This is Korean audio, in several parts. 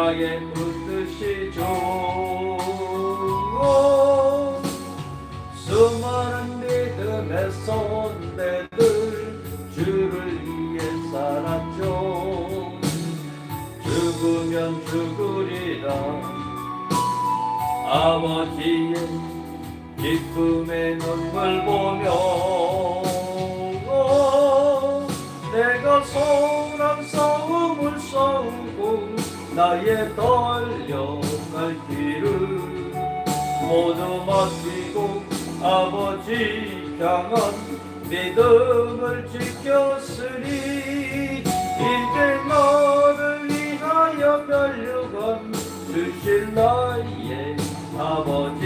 십자가에 붙드시죠. 수많은 믿음의 선배들 주를 위해 살았죠. 죽으면 죽으리라 아버지의 기쁨의 눈물 보며 내가 선한 싸움을 싸우고 나의 달려갈 길을 모두 맡기고 아버지 향한 믿음을 지켰으니 이제 나를 위하여 면류관 주실 나의 아버지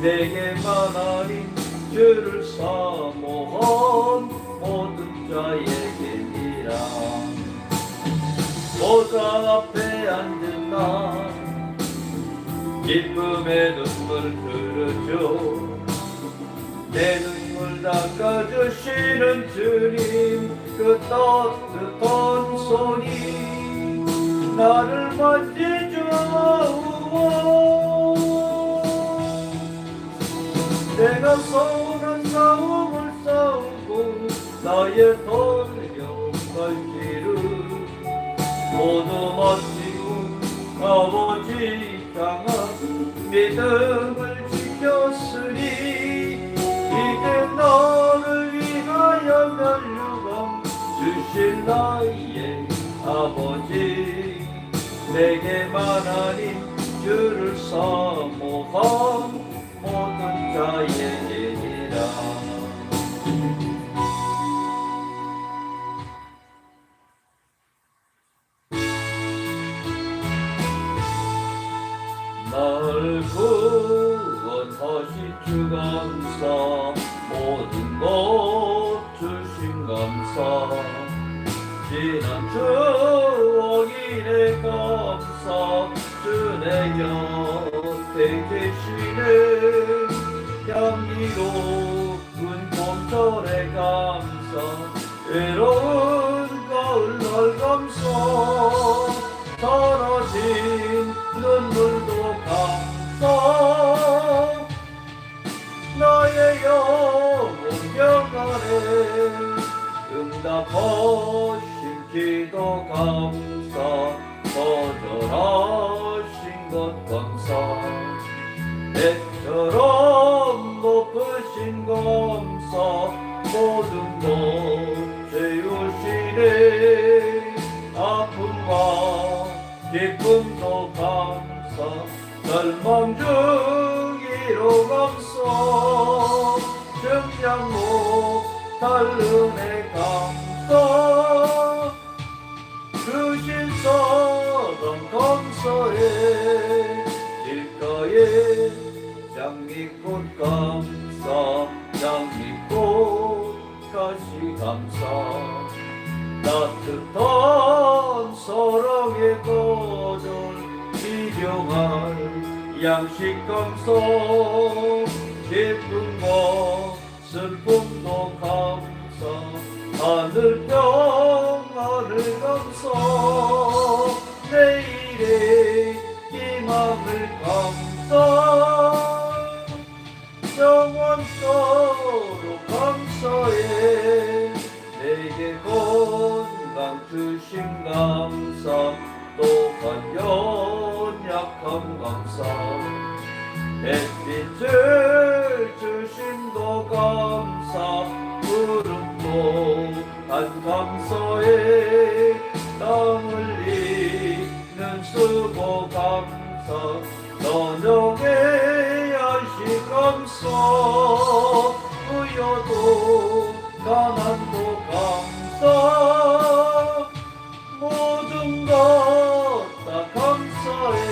내게만 하니 주를 사모한 모든 자에게니라. 보좌 앞에 앉은 나 기쁨의 눈물 흐르죠. 내 눈물 닦아주시는 주님 그 따뜻한 손이 나를 만지죠. 내가 선한 싸움을 싸우고 나의 달려갈 길을 모두 마치고 아버지 향한 믿음을 지켰으니 이제 나를 위하여 면류관 주실 나의 아버지 내게만 하니 주를 사모한 모든 자에게니라. 날 구원하신 주 감사 모든 것 주신 감사 지난 추억이네 감사 주 내 곁에 계시네 향기로운 봄철에 감사 외로운 가을날 감사 사라진 눈물도 감사 나의 영혼 평안에 응답하신 기도 감사 거절하신 것 감사 내처럼 높으신 감사 모든 것 채우시네 아픔과 기쁨도 감사 절망 중이로 감사 증량 못할 은혜 감사 주신 사랑 감사해 길가에 장미꽃 감사 장미꽃 가시 감사 따뜻한 사랑의 거절 일용할 양식 감사 기쁨과 슬픔도 감사 하늘 평안을 감사 내일의 희망을 감사 영원토록 감사해 내게 건강 주신 감사 또한 연약함 감사 햇빛을 주심도 감사 구름도 한 감사해 땀 흘리는 수고 감사 저녁에 야식 감사 부여도 가난도 감사 모든 것 다 감사해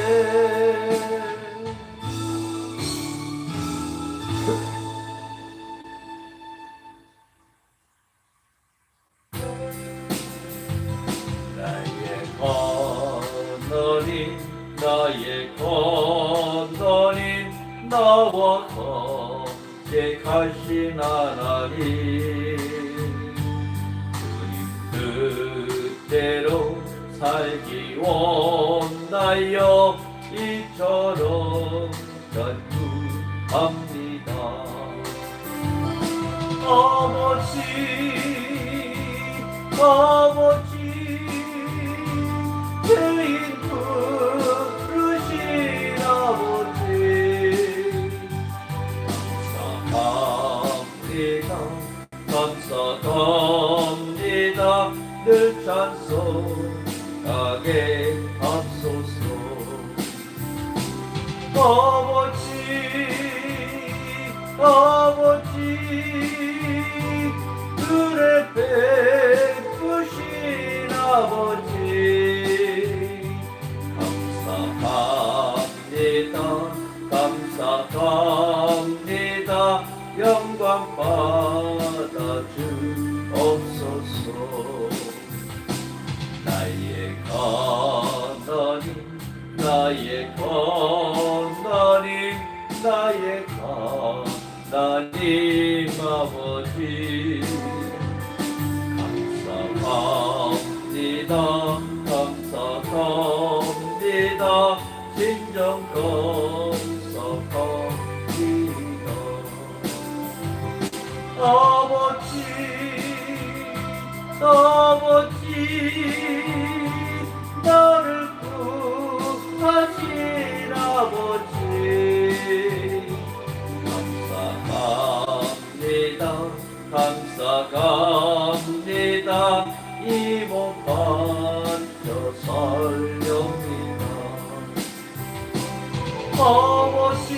나의 건너님 나와 함께 가신 하나님 주님 뜻대로 살기 원하여 이처럼 간구합니다. 아버지 아버지 죄인 부르신 아버지 감사합니다 늘 찬송하게 하소서. 아버지 은혜 베푸신 아버지 감사합니다 영광 받아 주옵소서. 나의 하나님 아버지 감사합니다 진정 감사합니다. 아버지 나를 구하신 아버지 감사합니다 이 몸 바쳐 살렵니다. 아버지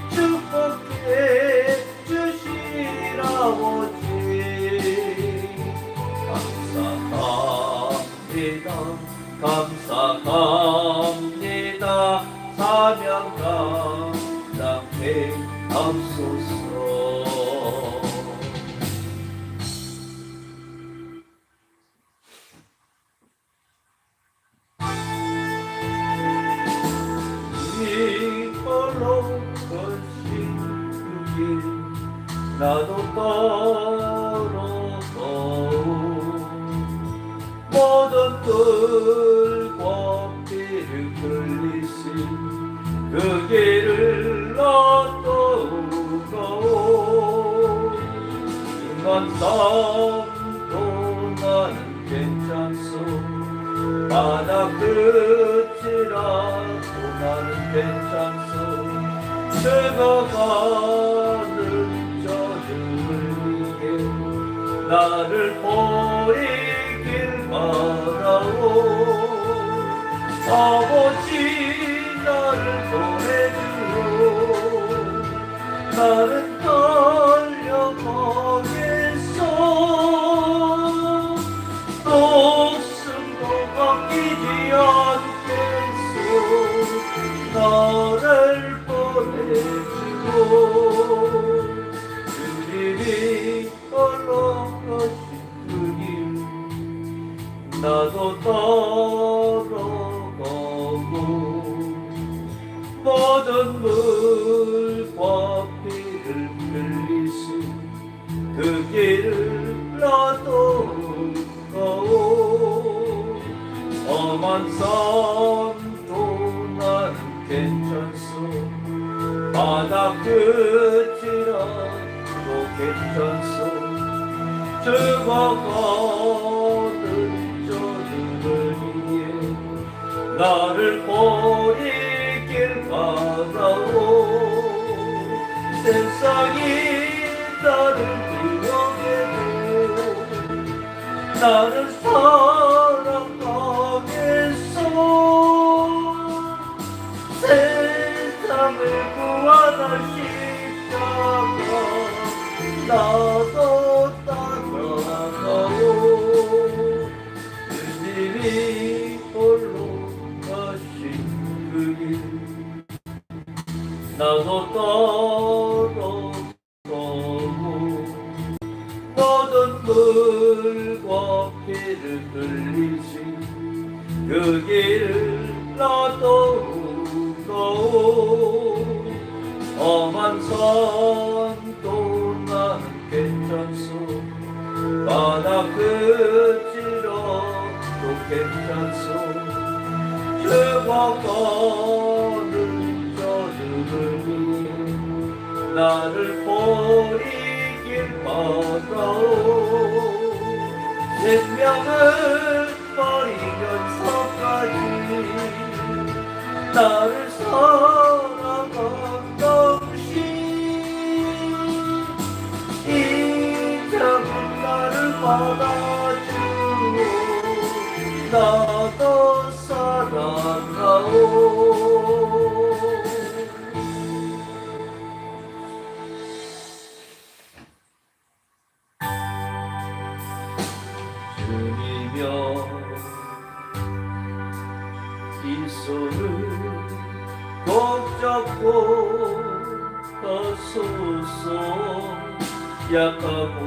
축복해 주신 아버지 감사합니다 사명 감당해 하소서. 이걸로 걸신 길 나도 떨어져오 모든 들과 피를 흘리신 그 길을 나도고 인간 삶도 나는 괜찮소 바다 끝이라도 나는 괜찮소 내가 가는 저들을 위해 나를 버리길 바라오. 아버지 나를 보내주오 나는 달려가겠소 목숨도 아끼지 않겠소 나를 보내주오 주님이 걸어가신 그 길 나도 따라가고 모든 물과 피를 흘리신 그 길을 나도 가오 험한 산도 나는 괜찮소 바다 끝이라도 괜찮소 죽어가는 저들을 위해 나를 버리길 바라오 세상이 나를 미워해도 나를 사랑하겠소 세상을 구하다 십자가 나도 따라가오 주님이 홀로 가신 그 길 나도 따라가고 모든 물과 피를 흘리신 그 길을 나도 가오 험한 산도 나는 괜찮소 바다 끝이라 또 괜찮소. 죽어가는 저들을 나를 버리길 바라오. 생명을 버리면서까지 나를 사랑한 당신, 이 작은 나를 받아주오. 나도 사랑하오. 주님여 이 손을 꼭 잡고 가소서. 약하고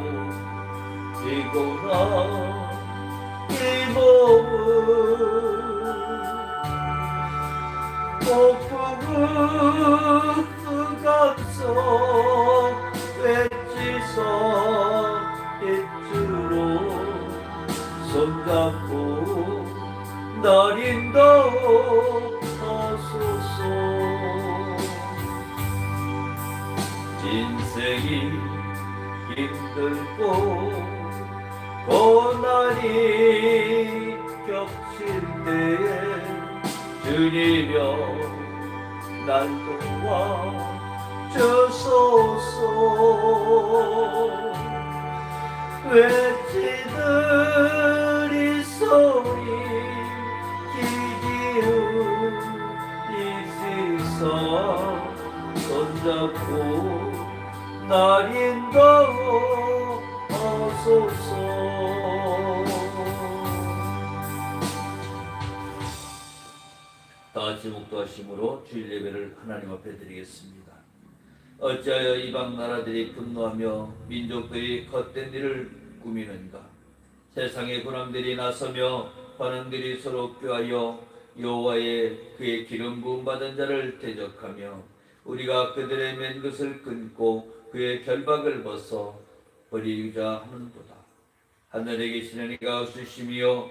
피곤한 이 몸을 폭풍은 감성 외치서 빛으로 손잡고 날 인도하소서. 인생이 힘들고 고난이 겹칠 때에 주님여 날 도와주소서. 외치는 이 소리 기기운 이 세상 손잡고 날 인도하소서. 다같이 묵도하심으로 주일 예배를 하나님 앞에 드리겠습니다. 어찌하여 이방 나라들이 분노하며 민족들이 헛된 일을 꾸미는가? 세상의 군왕들이 나서며 관원들이 서로 꾀하여 여호와의 그의 기름 부음 받은 자를 대적하며 우리가 그들의 맨 것을 끊고 그의 결박을 벗어 버리자 하는도다. 하늘에 계시는 이가 없으시며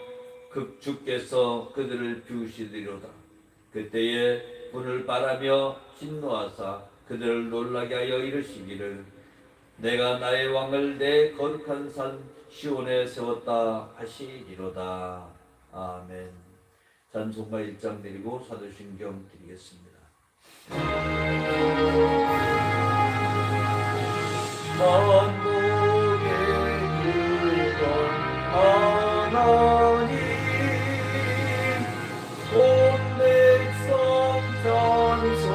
주께서 그들을 비우시리로다. 그때에 분을 바라며 진노하사 그들을 놀라게 하여 이르시기를 내가 나의 왕을 내 거룩한 산 시온에 세웠다 하시리로다. 아멘. 찬송가 1장 드리고 사도신경 드리겠습니다. 만국의 구원 하나님 온 백성 찬송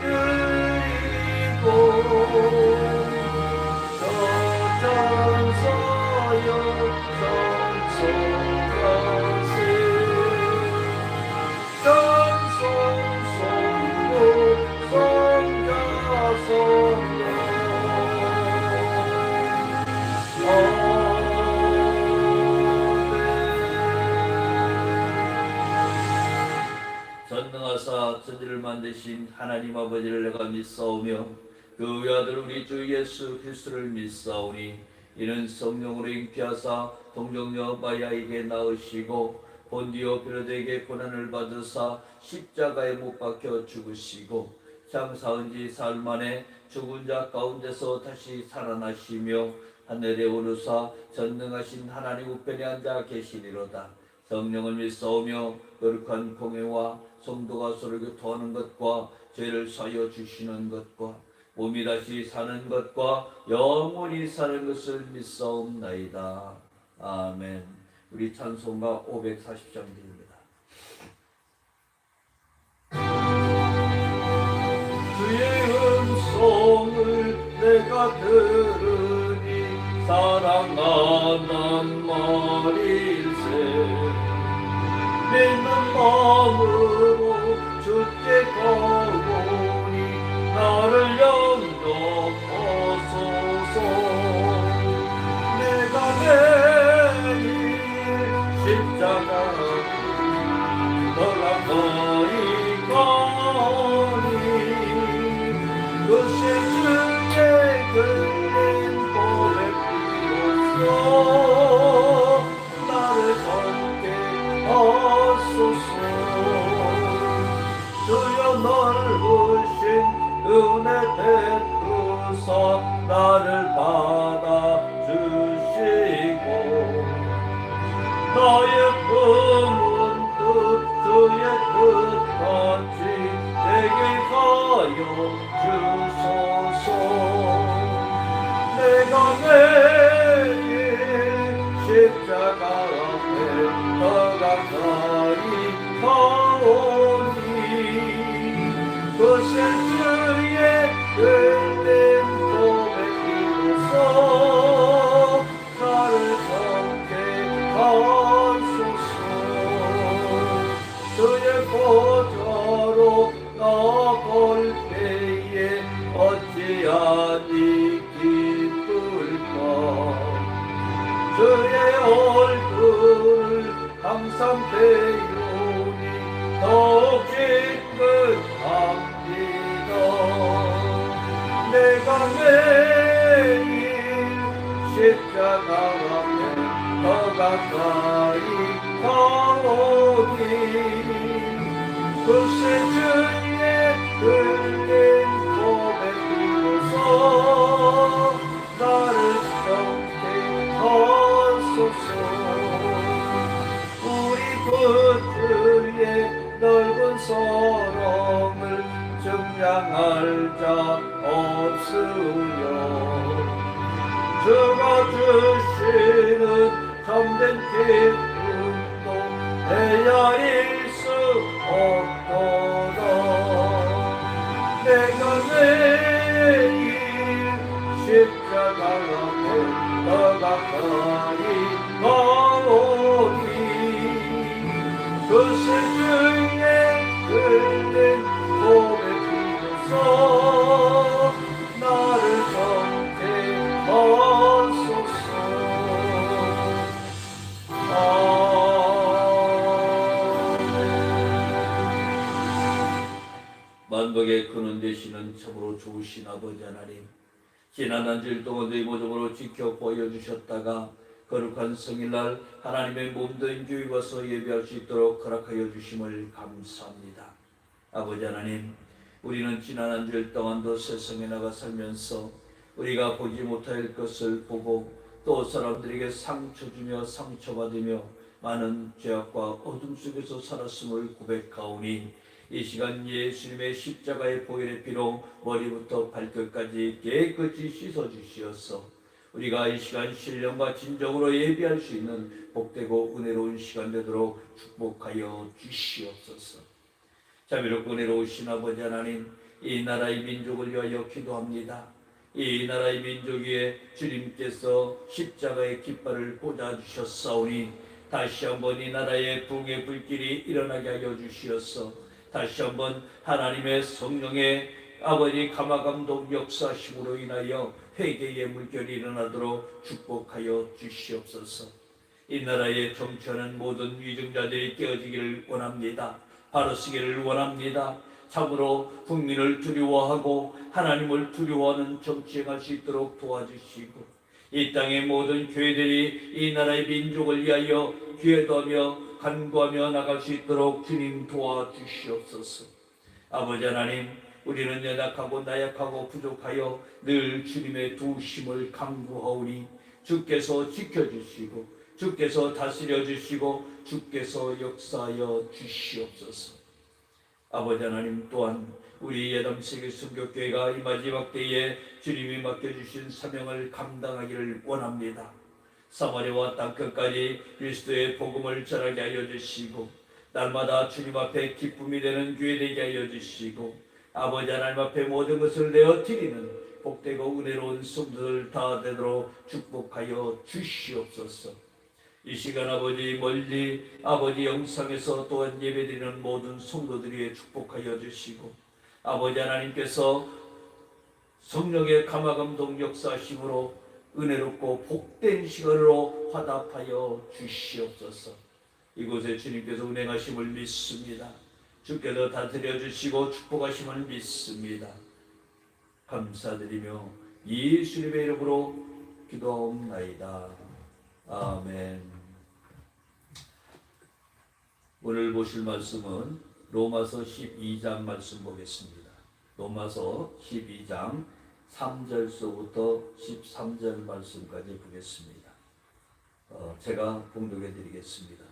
드리고 저 찬사여 찬송하세 찬송 성부 성자 성령 전능하사 천지를 만드신 하나님 아버지를 내가 믿사오며 그 외아들 우리 주 예수 그리스도를 믿사오니 이는 성령으로 잉태하사 동정녀 마리아에게 낳으시고 본디오 빌라도에게 고난을 받으사 십자가에 못 박혀 죽으시고 장사한 지 사흘 만에 죽은 자 가운데서 다시 살아나시며 하늘에 오르사 전능하신 하나님 우편에 앉아 계시리로다. 성령을 믿사오며 거룩한 공회와 성도가 서로 교통하는 것과 죄를 사하여 주시는 것과 몸이 다시 사는 것과 영원히 사는 것을 믿사옵나이다. 아멘. 우리 찬송가 540장 드립니다. 주의 음성을 내가 들으니 사랑하는 말일세 믿는 마음으로 주께 가오니 나를 영접하소서. 내가 내일 십자가 떠나가리 가니 그새 주의 그린 고백 비로소 주셔서 나를 받아주시고 나의 품은 뜻 주의 뜻같이 내게 하여 주소서. 내가 매일 십자가 앞에 더 가까이 가오니 그새 주의 흘린 고백이로서 나를 성케하소서. 주의 보좌로 나아갈 때에 어찌하니 기쁠까. 주의 얼굴을 항상 배우니 더욱 기뻐합니다. 내가 매일 십자가 앞에 더 가까이 가오니 그새 주의 흘린 고백이로서 나를 성케하소서. 우리 그 주의 넓은 사랑을 증량할 자 없으며 주가 주시는 참된 기쁨도 헤아릴 수 없도다. 내가 매일 십자가 앞에 더 가까이 가오니 그새 주의 흘린 고백이로서 나를 성케하소서. 아멘. 만복의 근원 되시는 참으로 좋으신 아버지 하나님, 지난 한 주일 동안 너희 모습으로 지켜 보여주셨다가 거룩한 성일날 하나님의 몸된 교회 와서 예배할 수 있도록 허락하여 주심을 감사합니다. 아버지 하나님, 우리는 지난 한 주일 동안도 세상에 나가 살면서 우리가 보지 못할 것을 보고 또 사람들에게 상처 주며 상처받으며 많은 죄악과 어둠 속에서 살았음을 고백하오니 이 시간 예수님의 십자가의 보혈의 피로 머리부터 발끝까지 깨끗이 씻어주시어서 우리가 이 시간 신령과 진정으로 예배할 수 있는 복되고 은혜로운 시간 되도록 축복하여 주시옵소서. 자비롭고 은혜로우신 아버지 하나님, 이 나라의 민족을 위하여 기도합니다. 이 나라의 민족 위에 주님께서 십자가의 깃발을 꽂아주셨사오니 다시 한번 이 나라의 붕의 불길이 일어나게 하여 주시어서 다시 한번 하나님의 성령의 아버지 감화감동 역사심으로 인하여 회개의 물결이 일어나도록 축복하여 주시옵소서. 이 나라에 정치하는 모든 위증자들이 깨어지기를 원합니다. 바로 서기를 원합니다. 참으로 국민을 두려워하고 하나님을 두려워하는 정치행할 수 있도록 도와주시고 이 땅의 모든 교회들이 이 나라의 민족을 위하여 기도하며 간구하며 나갈 수 있도록 주님 도와주시옵소서. 아버지 하나님, 우리는 연약하고 나약하고 부족하여 늘 주님의 도우심을 간구하오니 주께서 지켜주시고 주께서 다스려 주시고 주께서 역사하여 주시옵소서. 아버지 하나님, 또한 우리 예담세계 순교교회가 이 마지막 때에 주님이 맡겨주신 사명을 감당하기를 원합니다. 사마리아와 땅끝까지 그리스도의 복음을 전하게 하여 주시고 날마다 주님 앞에 기쁨이 되는 교회 되게 하여 주시고 아버지 하나님 앞에 모든 것을 내어 드리는 복되고 은혜로운 성도들 다 되도록 축복하여 주시옵소서. 이 시간 아버지 멀리 아버지 영상에서 또한 예배드리는 모든 성도들에게 축복하여 주시고 아버지 하나님께서 성령의 감화감동 역사심으로 은혜롭고 복된 시간으로 화답하여 주시옵소서. 이곳에 주님께서 운행하심을 믿습니다. 주께서 다스려 주시고 축복하심을 믿습니다. 감사드리며 예수님의 이름으로 기도하옵나이다. 아멘. 오늘 보실 말씀은 로마서 12장 말씀 보겠습니다. 로마서 12장 3절서부터 13절 말씀까지 보겠습니다. 제가 봉독해 드리겠습니다.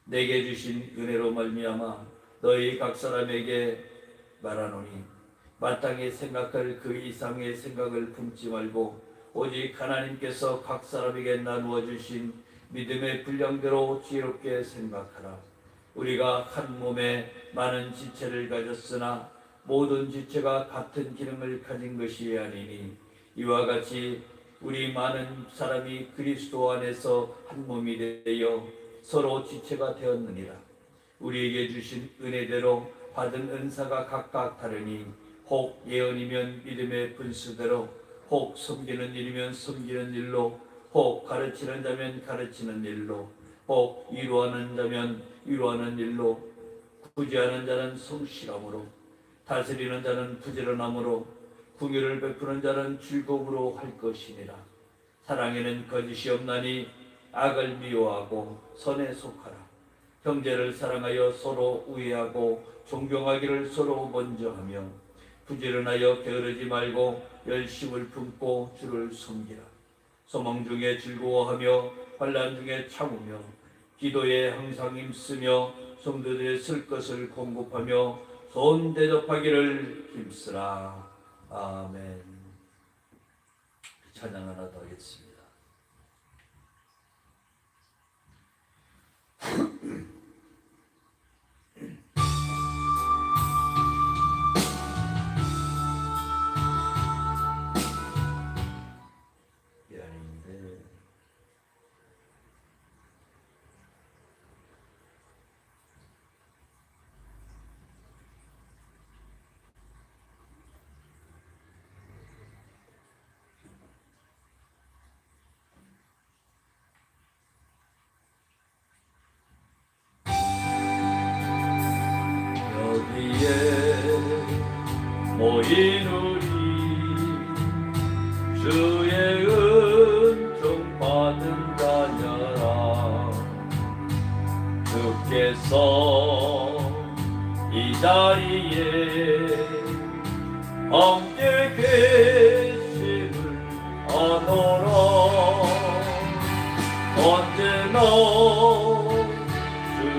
내게 주신 은혜로 말미암아 너희 각 사람에게 말하노니 마땅히 생각할 그 이상의 생각을 품지 말고 오직 하나님께서 각 사람에게 나누어 주신 믿음의 분량대로 지혜롭게 생각하라. 우리가 한 몸에 많은 지체를 가졌으나 모든 지체가 같은 기능을 가진 것이 아니니 이와 같이 우리 많은 사람이 그리스도 안에서 한 몸이 되어 서로 지체가 되었느니라. 우리에게 주신 은혜대로 받은 은사가 각각 다르니 혹 예언이면 믿음의 분수대로, 혹 섬기는 일이면 섬기는 일로, 혹 가르치는 자면 가르치는 일로, 혹 위로하는 자면 위로하는 일로, 구제하는 자는 성실함으로, 다스리는 자는 부지런함으로, 궁유를 베푸는 자는 즐거움으로 할 것이니라. 사랑에는 거짓이 없나니 악을 미워하고 선에 속하라. 형제를 사랑하여 서로 우애하고 존경하기를 서로 먼저 하며 부지런하여 게으르지 말고 열심을 품고 주를 섬기라. 소망 중에 즐거워하며 환난 중에 참으며 기도에 항상 힘쓰며 성도들의 쓸 것을 공급하며 손 대접하기를 힘쓰라. 아멘. 찬양 하나 더 하겠습니다. 모인 우리 주의 은총 받은 자녀라. 주께서 이 자리에 함께 계심을 아노라. 언제나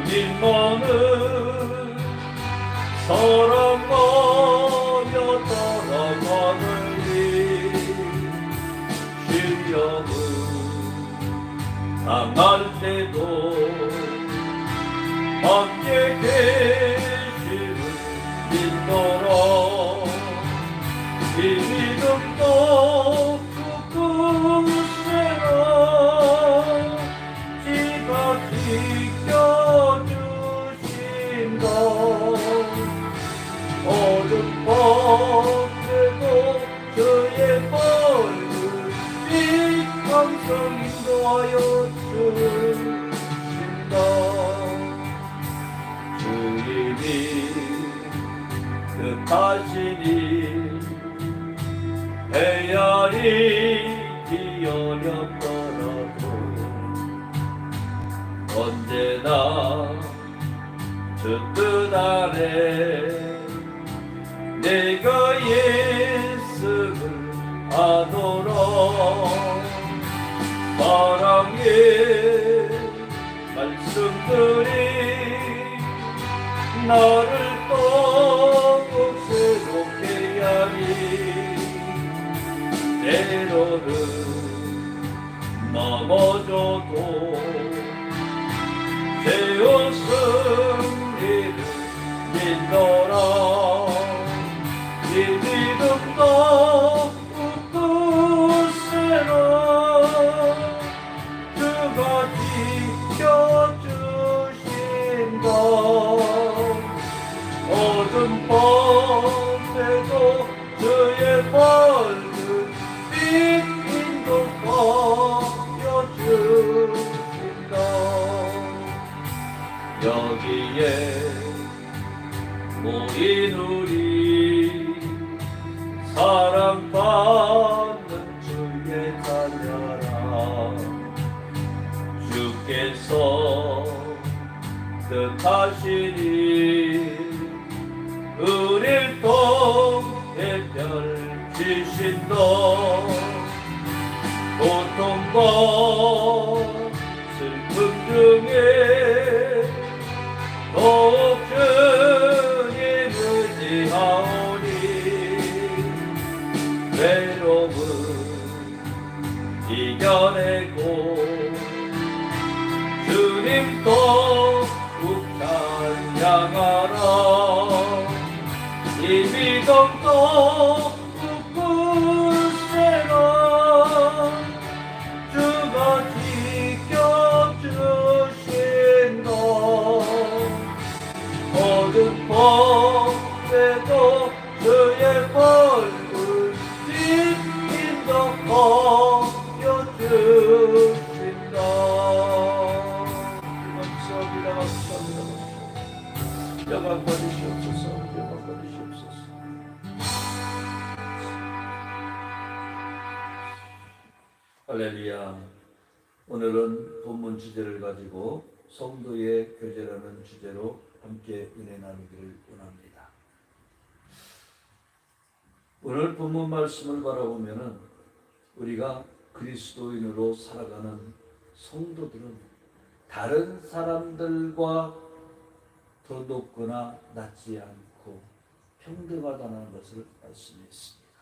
주님만은 사랑하며 따라가느니 시련을 당할 때도 함께 계심을 믿노라. 이 믿음도 굳세라. 지가 지켜주신다. 어둠 밖에도 저의 얼굴빛 항상 인도하여 주신다. 주님이 뜻하시니 헤아리기 어렵더라도 언제나 주 뜻 아래 내가 예수를 아노라. 사랑의 말씀들이 나를 더욱 새롭게 하니 때로는 넘어져도 세웠음이를 믿노라. 이 믿음도 굳세라. 주가 지켜주신다. 어둠 밤에도 주의 밝은 빛 인도하여 주신다. 여기에 모인 우리 사랑받는 주의 자녀라. 주께서 뜻하시니 우릴 통해 펼치신 슬픔 중에 더욱 주님 의지하오니 외로움은 이겨내고 주님 더욱 찬양하라. 이 믿음도 굳세라. 주가 지켜주신다. 어둠 밤에도 주의 얼굴 지킨다 하여주신다. 감사합니다. 감사합니다. 영광 받으시옵소서. 영광 받으시옵소서. 할렐루야. 오늘은 본문 주제를 가지고 성도의 교제라는 주제로 함께 은혜 나누기를 원합니다. 오늘 본문 말씀을 바라보면은 우리가 그리스도인으로 살아가는 성도들은 다른 사람들과 더 높거나 낮지 않고 평등하다는 것을 말씀했습니다.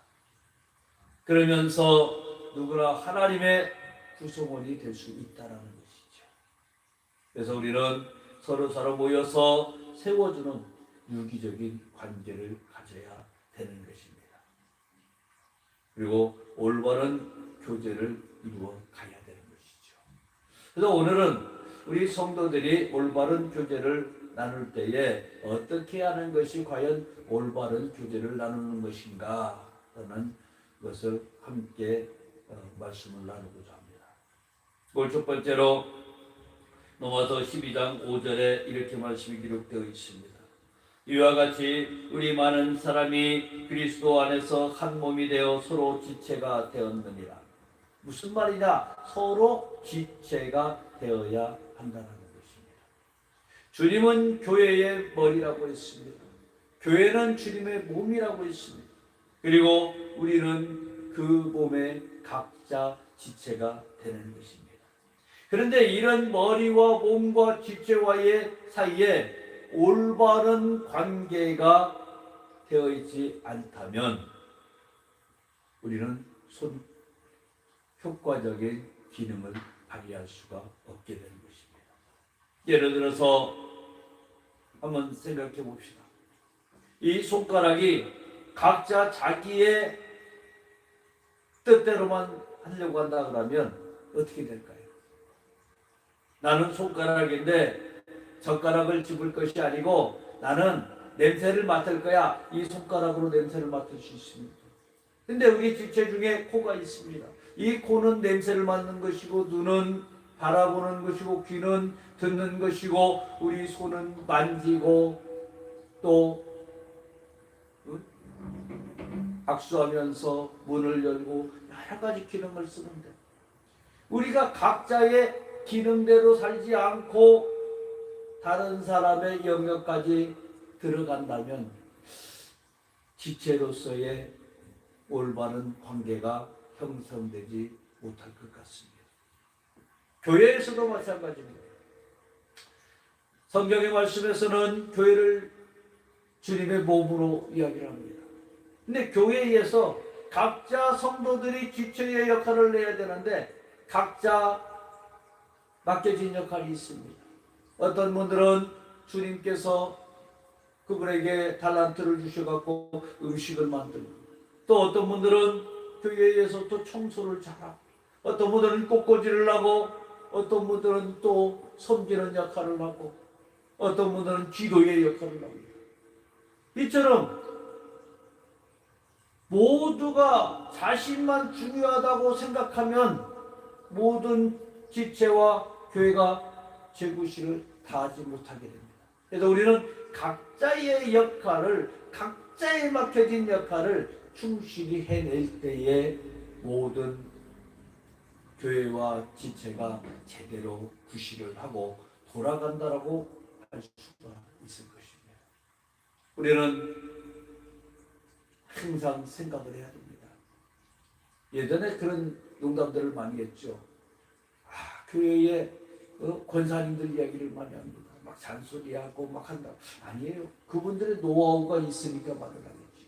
그러면서 누구나 하나님의 구성원이 될 수 있다는 것이죠. 그래서 우리는 서로 모여서 세워주는 유기적인 관계를 가져야 되는 것입니다. 그리고 올바른 교제를 이루어 가야 되는 것이죠. 그래서 오늘은 우리 성도들이 올바른 교제를 나눌 때에 어떻게 하는 것이 과연 올바른 교제를 나누는 것인가 라는 것을 함께 말씀을 나누고자 합니다. 오늘 첫 번째로 로마서 12장 5절에 이렇게 말씀이 기록되어 있습니다. 이와 같이 우리 많은 사람이 그리스도 안에서 한 몸이 되어 서로 지체가 되었느니라. 무슨 말이냐? 서로 지체가 되어야 한다는 것입니다. 주님은 교회의 머리라고 했습니다. 교회는 주님의 몸이라고 했습니다. 그리고 우리는 그 몸의 각자 지체가 되는 것입니다. 그런데 이런 머리와 몸과 지체와의 사이에 올바른 관계가 되어 있지 않다면 우리는 효과적인 기능을 발휘할 수가 없게 되는 것입니다. 예를 들어서 한번 생각해 봅시다. 이 손가락이 각자 자기의 뜻대로만 하려고 한다 그러면 어떻게 될까요? 나는 손가락인데 젓가락을 집을 것이 아니고 나는 냄새를 맡을 거야. 이 손가락으로 냄새를 맡을 수 있습니다. 근데 우리 지체 중에 코가 있습니다. 이 코는 냄새를 맡는 것이고, 눈은 바라보는 것이고, 귀는 듣는 것이고, 우리 손은 만지고 또 악수하면서 문을 열고 여러 가지 기능을 쓰는데, 우리가 각자의 기능대로 살지 않고 다른 사람의 영역까지 들어간다면 지체로서의 올바른 관계가 형성되지 못할 것 같습니다. 교회에서도 마찬가지입니다. 성경의 말씀에서는 교회를 주님의 몸으로 이야기를 합니다. 근데 교회에서 각자 성도들이 지체의 역할을 내야 되는데 각자 맡겨진 역할이 있습니다. 어떤 분들은 주님께서 그분에게 달란트를 주셔갖고 음식을 만들고, 또 어떤 분들은 교회에서 또 청소를 잘하고, 어떤 분들은 꽃꽂이를 하고, 어떤 분들은 또 섬기는 역할을 하고, 어떤 분들은 기도의 역할을 합니다. 이처럼 모두가 자신만 중요하다고 생각하면 모든 지체와 교회가 제구실을 다하지 못하게 됩니다. 그래서 우리는 각자의 역할을, 각자에 맡겨진 역할을 충실히 해낼 때에 모든 교회와 지체가 제대로 구실을 하고 돌아간다라고 할 수가 있을 것입니다. 우리는 항상 생각을 해야 됩니다. 예전에 그런 농담들을 많이 했죠. 교회에 권사님들 이야기를 많이 합니다. 막 잔소리하고 막 한다. 아니에요. 그분들의 노하우가 있으니까 말을 하겠지.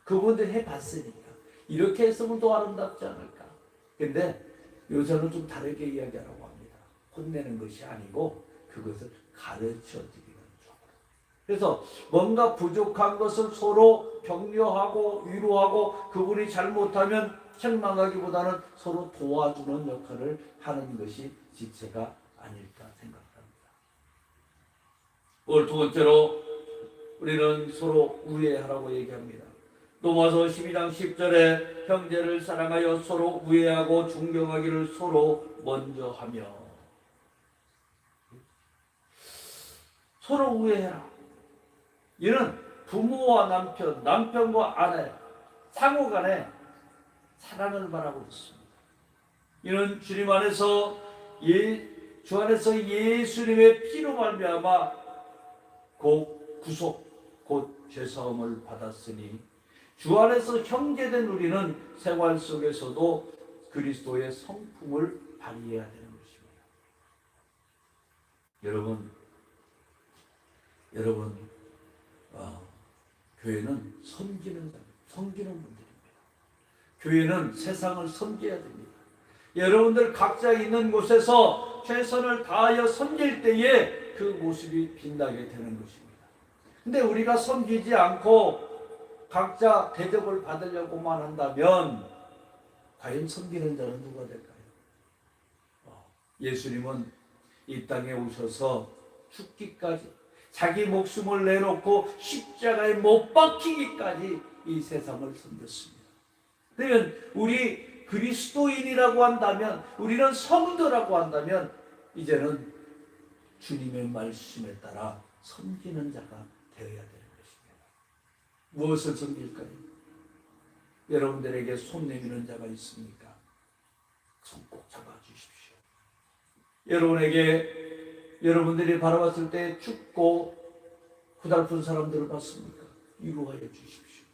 그분들 해봤으니까. 이렇게 했으면 더 아름답지 않을까. 근데 요새는 좀 다르게 이야기하라고 합니다. 혼내는 것이 아니고 그것을 가르쳐드리는 쪽으로. 그래서 뭔가 부족한 것을 서로 격려하고 위로하고, 그분이 잘못하면 책망하기보다는 서로 도와주는 역할을 하는 것이 지체가 아닐까 생각합니다. 오늘 두 번째로 우리는 서로 우애하라고 얘기합니다. 로마서 12장 10절에 형제를 사랑하여 서로 우애하고 존경하기를 서로 먼저 하며. 서로 우애해라. 이는 부모와 남편, 남편과 아내 상호 간에 사랑을 말하고 있습니다. 이는 주님 안에서 주 안에서 예수님의 피로 말미암아 곧 구속, 곧 죄사함을 받았으니 주 안에서 형제된 우리는 생활 속에서도 그리스도의 성품을 발휘해야 되는 것입니다. 여러분, 교회는 섬기는 분들입니다. 교회는 세상을 섬겨야 됩니다. 여러분들 각자 있는 곳에서 최선을 다하여 섬길 때에 그 모습이 빛나게 되는 것입니다. 근데 우리가 섬기지 않고 각자 대접을 받으려고만 한다면 과연 섬기는 자는 누가 될까요? 예수님은 이 땅에 오셔서 죽기까지, 자기 목숨을 내놓고 십자가에 못 박히기까지 이 세상을 섬겼습니다. 그러면 우리 그리스도인이라고 한다면, 우리는 성도라고 한다면 이제는 주님의 말씀에 따라 섬기는 자가 되어야 되는 것입니다. 무엇을 섬길까요? 여러분들에게 손 내미는 자가 있습니까? 손 꼭 잡아주십시오. 여러분들이 바라봤을 때 춥고 후달픈 사람들을 봤습니까? 위로하여 주십시오.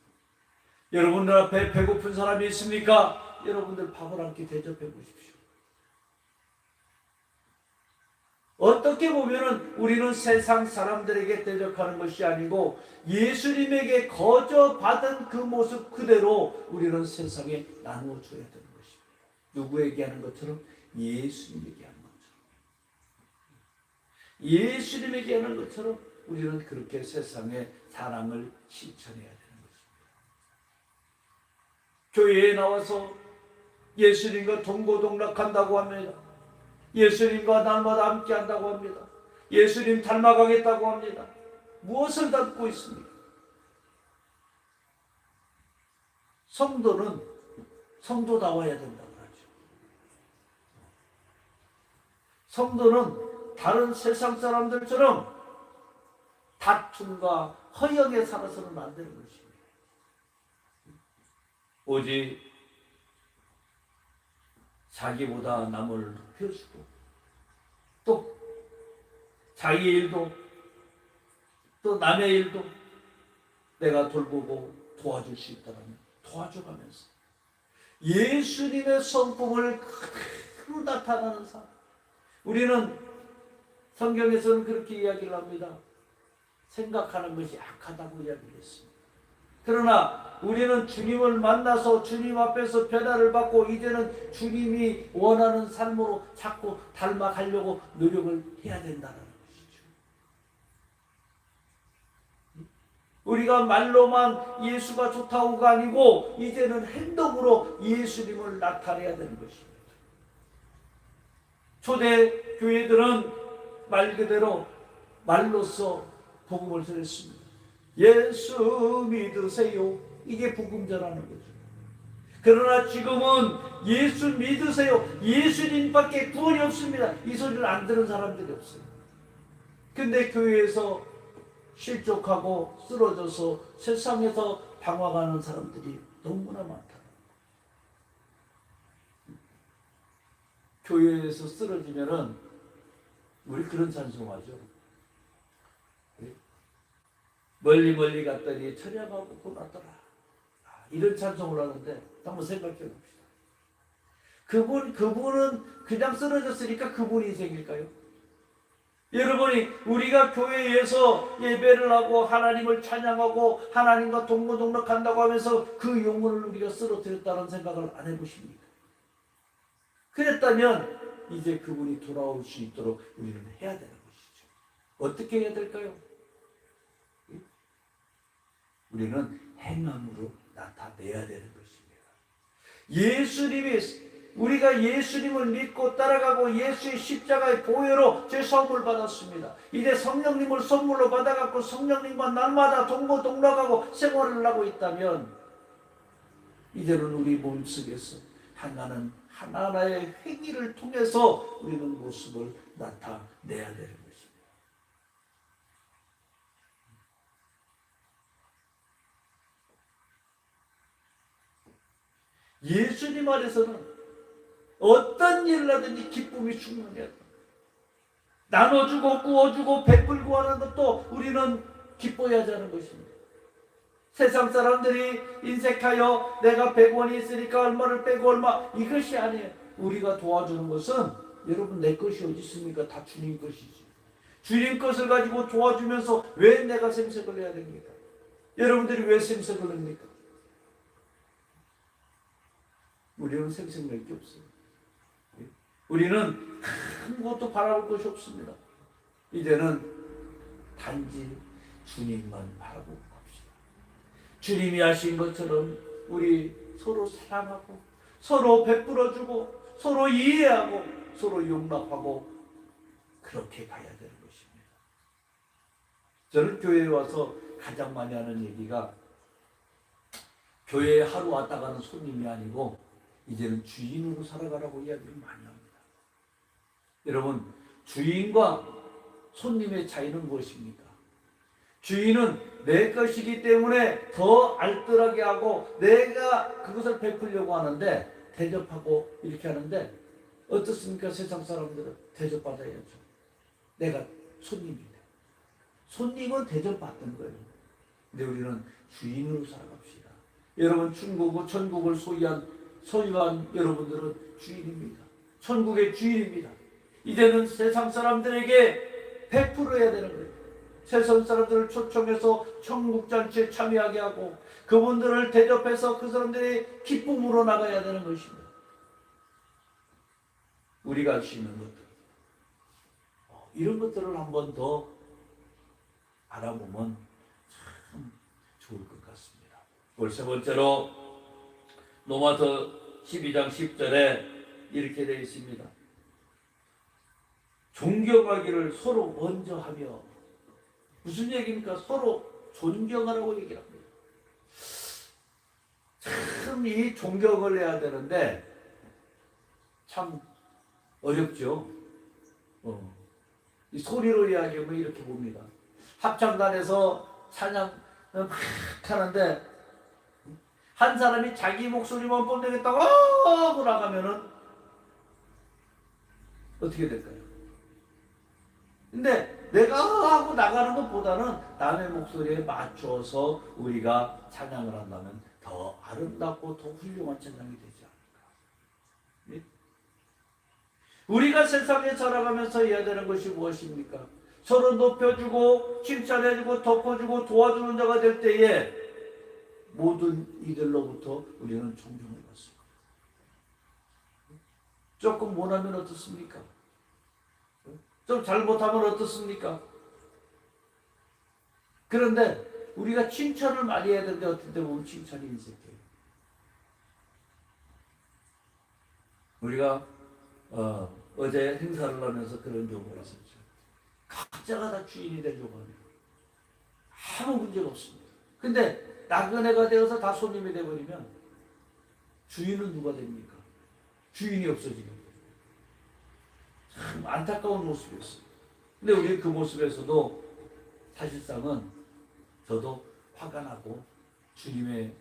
여러분들 앞에 배고픈 사람이 있습니까? 여러분들 밥을 함께 대접해 보십시오. 어떻게 보면은 우리는 세상 사람들에게 대접하는 것이 아니고 예수님에게 거저 받은 그 모습 그대로 우리는 세상에 나누어 줘야 되는 것입니다. 누구에게 하는 것처럼? 예수님에게 하는 것처럼. 예수님에게 하는 것처럼 우리는 그렇게 세상에 사랑을 실천해야 되는 것입니다. 교회에 나와서 예수님과 동고동락한다고 합니다. 예수님과 날마다 함께 한다고 합니다. 예수님 닮아가겠다고 합니다. 무엇을 담고 있습니까? 성도는 성도다워야 된다고 하죠. 성도는 다른 세상 사람들처럼 다툼과 허영에 살아서는 안 되는 것입니다. 오직 자기보다 남을 높여주고, 또 자기 일도 또 남의 일도 내가 돌보고 도와줄 수 있다면 도와줘가면서 예수님의 성품을 그대로 나타나는 사람. 우리는 성경에서는 그렇게 이야기를 합니다. 생각하는 것이 악하다고 이야기를 했습니다. 그러나 우리는 주님을 만나서 주님 앞에서 변화를 받고 이제는 주님이 원하는 삶으로 자꾸 닮아가려고 노력을 해야 된다는 것이죠. 우리가 말로만 예수가 좋다고가 아니고 이제는 행동으로 예수님을 나타내야 되는 것입니다. 초대 교회들은 말 그대로 말로써 복음을 전했습니다. 예수 믿으세요. 이게 복음 전하는 거죠. 그러나 지금은 예수 믿으세요. 예수님밖에 구원이 없습니다. 이 소리를 안 들은 사람들이 없어요. 근데 교회에서 실족하고 쓰러져서 세상에서 방황하는 사람들이 너무나 많다. 교회에서 쓰러지면은 우리 그런 찬송하죠. 멀리 갔더니 천양하고 고났더라. 이런 찬송을 하는데 한번 생각해 봅시다. 그분은 그냥 쓰러졌으니까 그분이 생길까요? 여러분이 우리가 교회에서 예배를 하고 하나님을 찬양하고 하나님과 동무동락한다고 하면서 그 영혼을 우리가 쓰러뜨렸다는 생각을 안 해보십니까? 그랬다면 이제 그분이 돌아올 수 있도록 우리는 해야 되는 것이죠. 어떻게 해야 될까요? 우리는 행함으로 나타내야 되는 것입니다. 우리가 예수님을 믿고 따라가고 예수의 십자가의 보혈로 죄사함을 받았습니다. 이제 성령님을 선물로 받아갖고 성령님과 날마다 동거동락하고 생활을 하고 있다면 이제는 우리 몸속에서 하나하나의 행위를 통해서 우리는 모습을 나타내야 되는 것입니다. 예수님 안에서는 어떤 일을 하든지 기쁨이 충만해야 합니다. 나눠주고 구워주고 베풀고 하는 것도 우리는 기뻐야 하는 것입니다. 세상 사람들이 인색하여 내가 100원이 있으니까 얼마를 빼고 얼마, 이것이 아니에요. 우리가 도와주는 것은 여러분 내 것이 어디 있습니까? 다 주님 것이지. 주님 것을 가지고 도와주면서 왜 내가 생색을 해야 됩니까? 여러분들이 왜 생색을 합니까? 우리는 생색낼 게 없어요. 우리는 아무것도 바라볼 것이 없습니다. 이제는 단지 주님만 바라보고 갑시다. 주님이 하신 것처럼 우리 서로 사랑하고 서로 베풀어주고 서로 이해하고 서로 용납하고 그렇게 가야 되는 것입니다. 저는 교회에 와서 가장 많이 하는 얘기가 교회에 하루 왔다 가는 손님이 아니고 이제는 주인으로 살아가라고 이야기를 많이 합니다. 여러분, 주인과 손님의 차이는 무엇입니까? 주인은 내 것이기 때문에 더 알뜰하게 하고 내가 그것을 베풀려고 하는데 대접하고 이렇게 하는데 어떻습니까? 세상 사람들은 대접받아야죠. 내가 손님인데 손님은 대접받는 거예요. 근데 우리는 주인으로 살아갑시다. 여러분, 천국을 소유한 여러분들은 주인입니다. 천국의 주인입니다. 이제는 세상 사람들에게 베풀어야 되는 거예요. 세상 사람들을 초청해서 천국잔치에 참여하게 하고 그분들을 대접해서 그 사람들의 기쁨으로 나가야 되는 것입니다. 우리가 할 수 있는 것들, 이런 것들을 한 번 더 알아보면 참 좋을 것 같습니다. 세 번째로 로마서 12장 10절에 이렇게 되어 있습니다. 존경하기를 서로 먼저 하며, 무슨 얘기입니까? 서로 존경하라고 얘기를 합니다. 참 이 존경을 해야 되는데 참 어렵죠. 이 소리로 이야기하면 이렇게 봅니다. 합창단에서 찬양 막 하는데 한 사람이 자기 목소리만 뽐내겠다고 하고 나가면은 어떻게 될까요? 근데 내가 하고 나가는 것보다는 남의 목소리에 맞춰서 우리가 찬양을 한다면 더 아름답고 더 훌륭한 찬양이 되지 않을까. 네? 우리가 세상에 살아가면서 해야 되는 것이 무엇입니까? 서로 높여주고 칭찬해주고 덮어주고 도와주는 자가 될 때에 모든 이들로부터 우리는 존경을 받습니다. 조금 못하면 어떻습니까? 좀 잘못하면 어떻습니까? 그런데 우리가 칭찬을 많이 해야 되는데 어떤 때 보면 칭찬이 인색해요. 우리가 어제 행사를 하면서 그런 경우가 있었죠. 각자가 다 주인이 되려고 합니다. 아무 문제가 없습니다. 근데 나그네가 되어서 다 손님이 되어버리면 주인은 누가 됩니까? 주인이 없어지는 거예요. 참 안타까운 모습이었어요. 근데 우리 그 모습에서도 사실상은 저도 화가 나고 주님의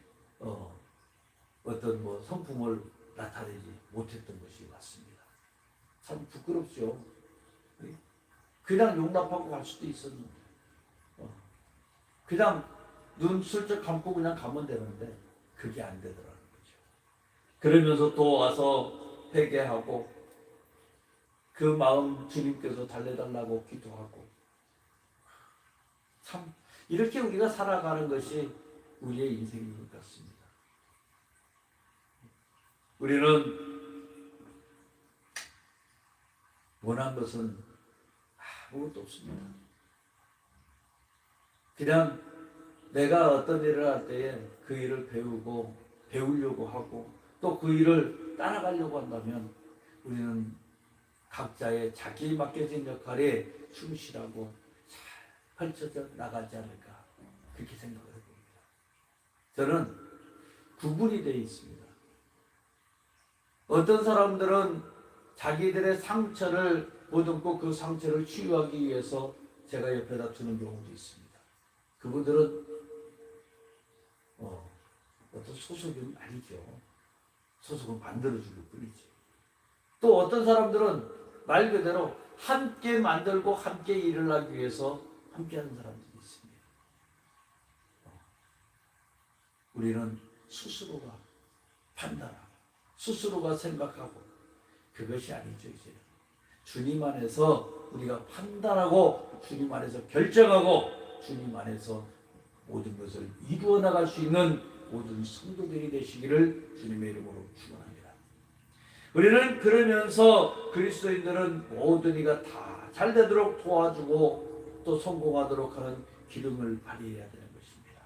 어떤 성품을 나타내지 못했던 것이 맞습니다. 참 부끄럽죠. 그냥 용납하고 갈 수도 있었는데 그냥 눈 슬쩍 감고 그냥 가면 되는데 그게 안 되더라는 거죠. 그러면서 또 와서 회개하고 그 마음 주님께서 달래달라고 기도하고, 참 이렇게 우리가 살아가는 것이 우리의 인생인 것 같습니다. 우리는 원한 것은 아무것도 없습니다. 그냥 내가 어떤 일을 할 때에 그 일을 배우려고 하고 또 그 일을 따라가려고 한다면 우리는 각자의 자기에 맡겨진 역할에 충실하고 잘 펼쳐져 나가지 않을까, 그렇게 생각을 해봅니다. 저는 구분이 되어 있습니다. 어떤 사람들은 자기들의 상처를 보듬고 그 상처를 치유하기 위해서 제가 옆에다 두는 경우도 있습니다. 그분들은 어떤 소속은 아니죠. 소속은 만들어주는 뿐이지. 또 어떤 사람들은 말 그대로 함께 만들고 함께 일을 하기 위해서 함께하는 사람들이 있습니다. 우리는 스스로가 판단하고 스스로가 생각하고 그것이 아니죠. 이제 주님 안에서 우리가 판단하고 주님 안에서 결정하고 주님 안에서 모든 것을 이루어 나갈 수 있는 모든 성도들이 되시기를 주님의 이름으로 축원합니다. 우리는 그러면서 그리스도인들은 모든 이가 다 잘 되도록 도와주고 또 성공하도록 하는 기름을 발휘해야 되는 것입니다.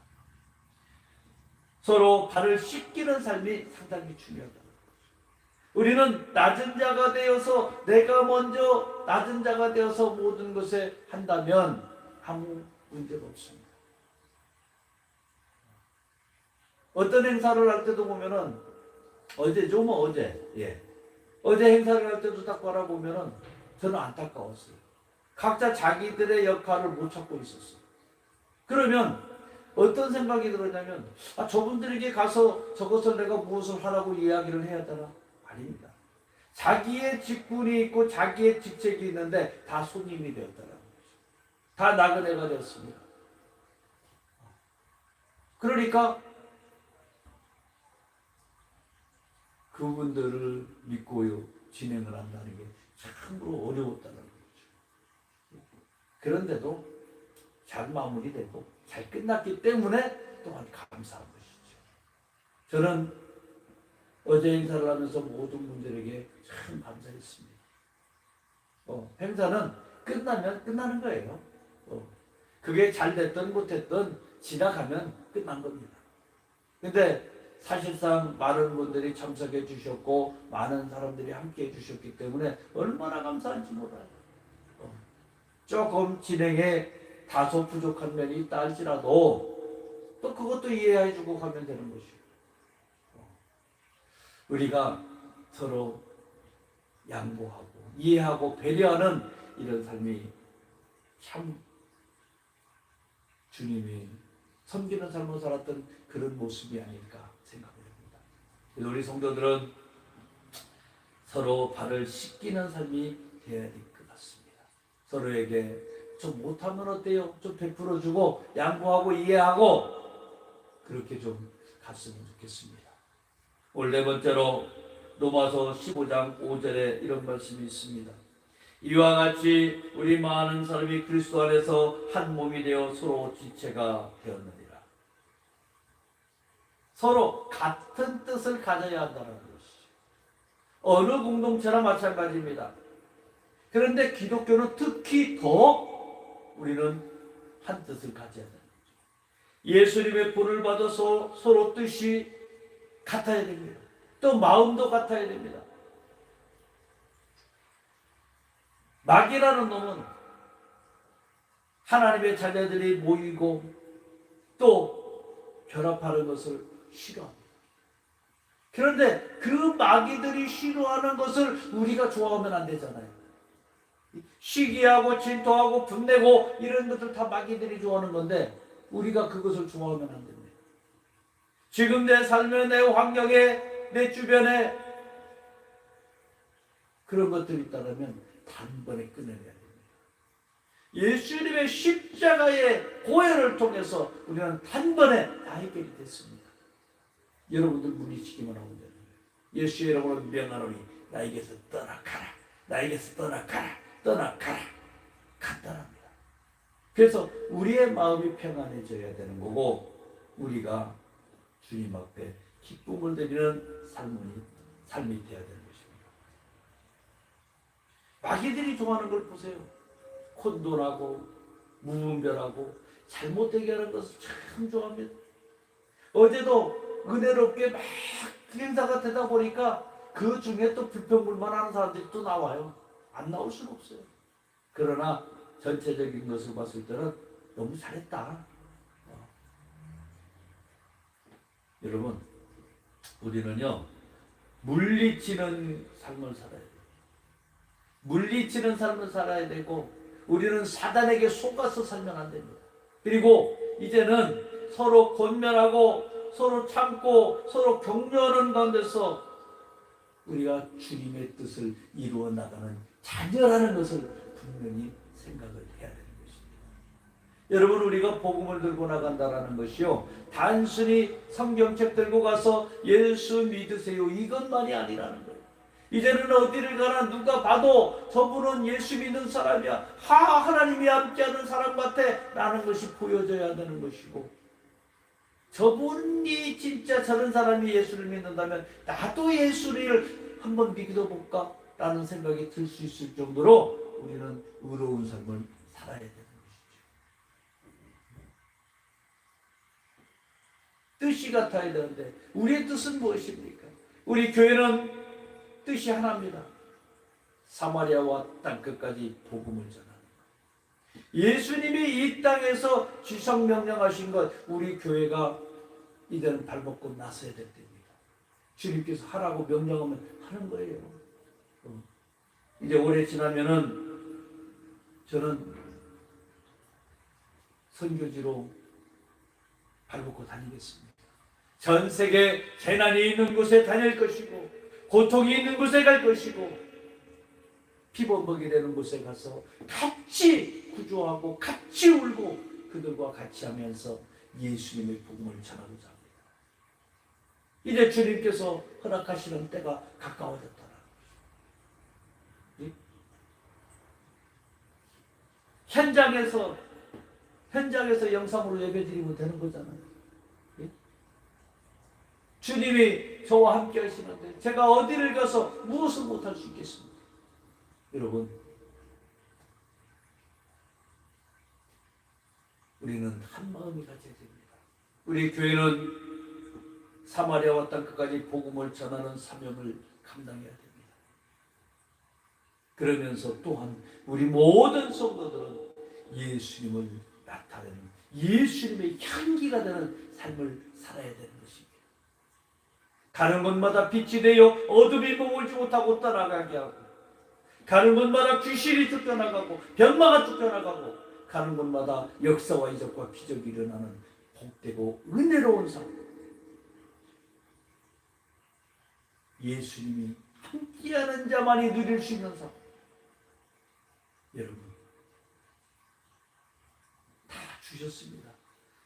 서로 발을 씻기는 삶이 상당히 중요하다. 우리는 낮은 자가 되어서 내가 먼저 낮은 자가 되어서 모든 것에 한다면 아무 문제가 없습니다. 어떤 행사를 할 때도 보면은 어제죠, 어제 행사를 할 때도 딱 바라보면은 저는 안타까웠어요. 각자 자기들의 역할을 못 찾고 있었어요. 그러면 어떤 생각이 들었냐면 저분들에게 가서 저것을 내가 무엇을 하라고 이야기를 해야 되나? 아닙니다. 자기의 직분이 있고 자기의 직책이 있는데 다 손님이 되었다는 거죠. 다 나그네가 되었습니다. 그러니까 그분들을 믿고요 진행을 한다는 게 참으로 어려웠다는 거죠. 그런데도 잘 마무리되고 잘 끝났기 때문에 또한 감사한 것이죠. 저는 어제 행사를 하면서 모든 분들에게 참 감사했습니다. 행사는 끝나면 끝나는 거예요. 그게 잘 됐든 못했든 지나가면 끝난 겁니다. 근데 사실상 많은 분들이 참석해 주셨고 많은 사람들이 함께 해 주셨기 때문에 얼마나 감사한지 몰라요. 조금 진행에 다소 부족한 면이 있다 할지라도 또 그것도 이해해 주고 가면 되는 것이고, 우리가 서로 양보하고 이해하고 배려하는 이런 삶이 참 주님이 섬기는 삶을 살았던 그런 모습이 아닐까 생각을 합니다. 우리 성도들은 서로 발을 씻기는 삶이 되어야 될 것 같습니다. 서로에게 좀 못하면 어때요? 좀 베풀어주고 양보하고 이해하고 그렇게 좀 갔으면 좋겠습니다. 오늘 네 번째로 로마서 15장 5절에 이런 말씀이 있습니다. 이와 같이 우리 많은 사람이 그리스도 안에서 한 몸이 되어 서로 지체가 되었느니라. 서로 같은 뜻을 가져야 한다는 것이죠. 어느 공동체나 마찬가지입니다. 그런데 기독교는 특히 더 우리는 한 뜻을 가져야 됩니다. 예수님의 본을 받아서 서로 뜻이 같아야 됩니다. 또 마음도 같아야 됩니다. 마귀라는 놈은 하나님의 자녀들이 모이고 또 결합하는 것을 싫어합니다. 그런데 그 마귀들이 싫어하는 것을 우리가 좋아하면 안 되잖아요. 시기하고 질투하고 분내고 이런 것들 다 마귀들이 좋아하는 건데 우리가 그것을 좋아하면 안 됩니다. 지금 내 삶의 내 환경에 내 주변에 그런 것들이 있다면 단번에 끊어내야 됩니다. 예수님의 십자가의 고혈을 통해서 우리는 단번에 다 해결이 됐습니다. 여러분들 물리치기만 하면 되는 거예요. 예수의 이름으로 명하노니 나에게서 떠나가라, 나에게서 떠나가라, 떠나가라, 간단합니다. 그래서 우리의 마음이 평안해져야 되는 거고, 우리가 주님 앞에 기쁨을 드리는 삶이 되어야 되는 것입니다. 마귀들이 좋아하는 걸 보세요. 혼돈하고 무분별하고 잘못되게 하는 것을 참 좋아합니다. 어제도 은혜롭게 막 행사가 되다 보니까 그 중에 또 불평불만하는 사람들이 또 나와요. 안 나올 수는 없어요. 그러나 전체적인 것을 봤을 때는 너무 잘했다. 여러분, 우리는요 물리치는 삶을 살아야 돼요. 물리치는 삶을 살아야 되고, 우리는 사단에게 속아서 살면 안 됩니다. 그리고 이제는 서로 권면하고 서로 참고 서로 격려하는 가운데서 우리가 주님의 뜻을 이루어 나가는 자녀라는 것을 분명히 생각을 해야 되는 것입니다. 여러분, 우리가 복음을 들고 나간다라는 것이요, 단순히 성경책 들고 가서 예수 믿으세요 이것만이 아니라는 거예요. 이제는 어디를 가나 누가 봐도 저분은 예수 믿는 사람이야, 하나님이 함께하는 사람 같아 라는 것이 보여져야 되는 것이고, 저분이 진짜 저런 사람이 예수를 믿는다면 나도 예수를 한번 믿어볼까 라는 생각이 들 수 있을 정도로 우리는 의로운 삶을 살아야 되는 것이죠. 뜻이 같아야 되는데 우리의 뜻은 무엇입니까? 우리 교회는 뜻이 하나입니다. 사마리아와 땅끝까지 복음을 전하는 것. 예수님이 이 땅에서 지상 명령하신 것, 우리 교회가 이제는 발벗고 나서야 될 때입니다. 주님께서 하라고 명령하면 하는 거예요. 이제 오래 지나면은 저는 선교지로 발벗고 다니겠습니다. 전 세계 재난이 있는 곳에 다닐 것이고, 고통이 있는 곳에 갈 것이고, 피범벅이 되는 곳에 가서 같이 구조하고 같이 울고 그들과 같이 하면서 예수님의 복음을 전하고자 합니다. 이제 주님께서 허락하시는 때가 가까워졌다는 것이죠. 현장에서 영상으로 예배드리면 되는 거잖아요. 주님이 저와 함께 하시는데 제가 어디를 가서 무엇을 못할 수 있겠습니까? 여러분, 우리는 한 마음이 가져야 됩니다. 우리 교회는 사마리아와 땅끝까지 복음을 전하는 사명을 감당해야 됩니다. 그러면서 또한 우리 모든 성도들은 예수님을 나타내는, 예수님의 향기가 되는 삶을 살아야 되는 것입니다. 가는 곳마다 빛이 되어 어둠이 머물지 못하고 떠나가게 하고, 가는 곳마다 귀신이 쫓겨나가고 병마가 쫓겨나가고, 가는 곳마다 역사와 이적과 기적이 일어나는 복되고 은혜로운 삶, 예수님이 함께하는 자만이 누릴 수 있는 삶. 여러분, 다 주셨습니다.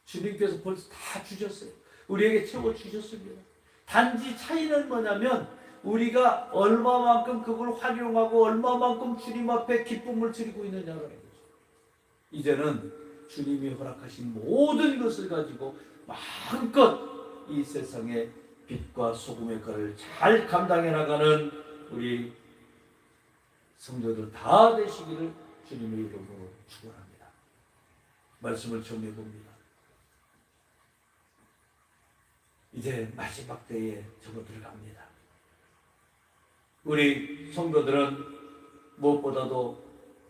주님께서 벌써 다 주셨어요. 우리에게 채워 주셨습니다. 단지 차이는 뭐냐면 우리가 얼마만큼 그걸 활용하고 얼마만큼 주님 앞에 기쁨을 드리고 있느냐라는 거죠. 이제는 주님이 허락하신 모든 것을 가지고 마음껏 이 세상에 빛과 소금의 역할을 잘 감당해 나가는 우리 성도들 다 되시기를 주님의 이름으로 축원합니다. 말씀을 정리해 봅니다. 이제 마지막 때에 접어들어갑니다. 우리 성도들은 무엇보다도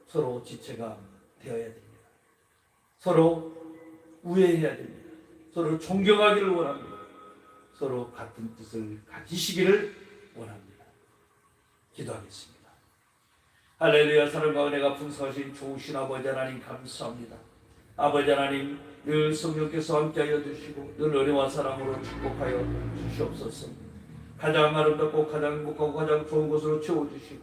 서로 지체가 되어야 됩니다. 서로 우애해야 됩니다. 서로 존경하기를 원합니다. 서로 같은 뜻을 가지시기를 원합니다. 기도하겠습니다. 할렐루야. 사랑과 은혜가 풍성하신 좋으신 아버지 하나님 감사합니다. 아버지 하나님, 늘 성령께서 함께하여 주시고 늘 은혜와 사랑으로 축복하여 주시옵소서. 가장 아름답고 가장 행복하고 가장 좋은 것으로 채워주시고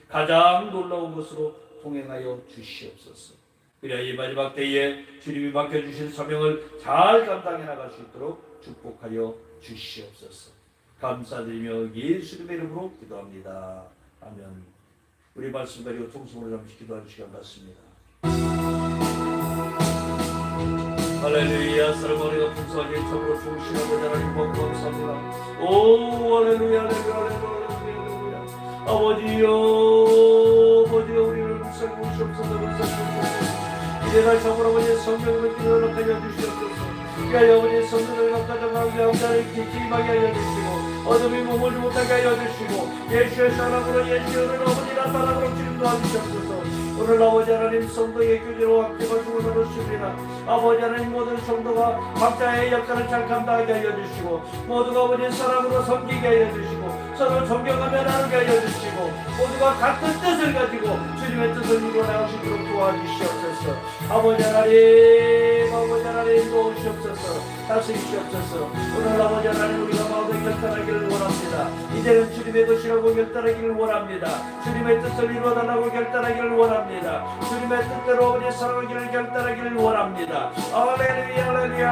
가장 놀라운 것으로 동행하여 주시옵소서. 그래야 이 마지막 때에 주님이 맡겨주신 사명을 잘 감당해 나갈 수 있도록 축복하여 주시옵소서. 감사드리며 예수님의 이름으로 기도합니다. 아멘. 우리 말씀 가지고 통성으로 잠시 기도하는 시간 같습니다. 할렐루야. 사랑하는 풍성하게 참으로 좋으신 아버지 하나님 감사합니다. 오 할렐루야 할렐루야. 아버지여 우리를 살리시옵소서. 이제날 참으로 아버지의 성령을 기도하여 주시옵소서. 아버지의 성령을 가져가게 함자를 기침하게 하여 주시고 어둠이 머물지 못하게 하여 주시고 예수의 사랑으로 예수를 아버지 나타나도록 주님 도와주시옵소서. 오늘 아버지 하나님 성도의 교제로 함께가 죽을 받으십니다. 아버지 하나님 모든 성도가 각자의 역할을 잘 감당하게 하여 주시고 모두가 아버지의 사랑으로 섬기게 하여 주시고 서로 존경하며 나누게 하여 주시고 모두가 같은 뜻을 가지고 주님의 뜻을 이루어나갈 수 있도록 도와주시옵소서. 아버지 하나님 도우시옵소서. 다스리시옵소서. 오늘 아버지 하나님 우리가 마음에 결단하기를 원합니다. 이제는 주님의 뜻이라고 결단하기를 원합니다. 주님의 뜻을 이루어달라고 결단하기를 원합니다. 주님의 뜻대로 아버지의 사랑하기를 결단하기를 원합니다. 할렐루야.